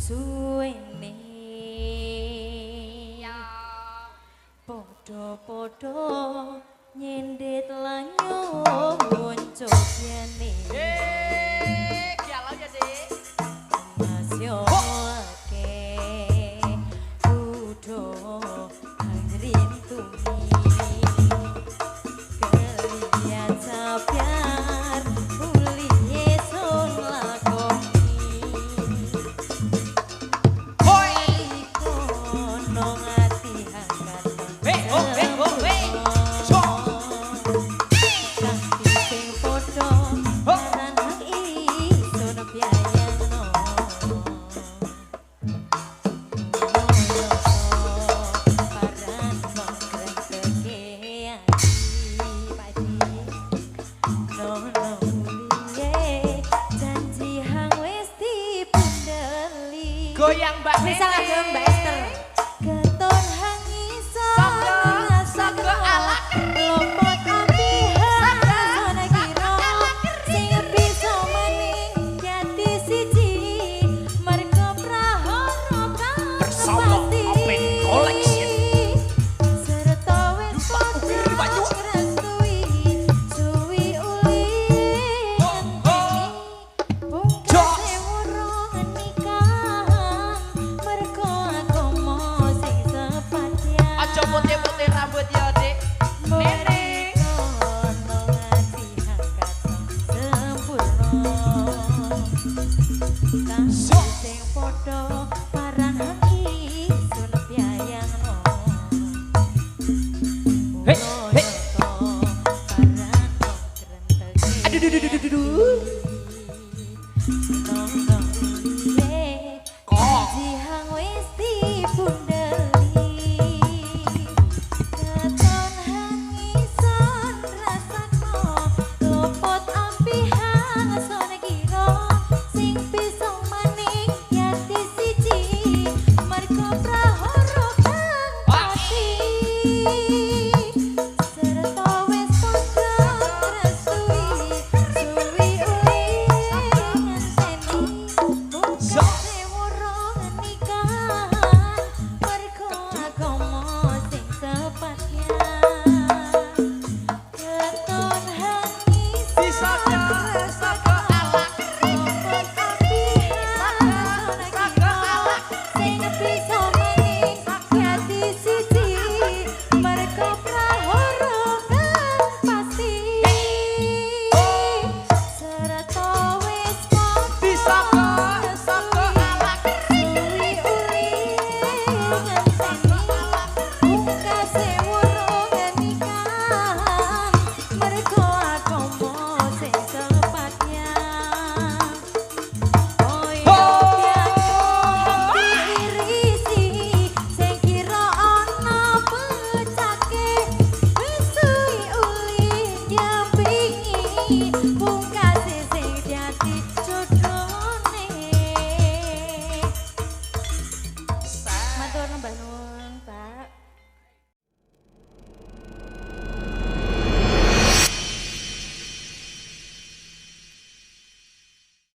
suwene podo-podo nyendit lanyo muncul jane galau ya Dik masyo ake udo angrin tumi kelian sabiar uli esun lakoni hoi kono ngati hangat goyang Mbak misal ada Mbak Esther keton hangisa Sangga alak lompot ambihan sana kira sing bisa maning jati siji mergo prahara bersama Open Collection serta wis padha ngrestui suwi uli pungkase wurung nikah mergo agama sing sepadya aja putih-putih rambut ya Dik Neneng kono ngati hangkat sempurna kang sing padha parang isun piayangno Hei, hei. parang krentege aduh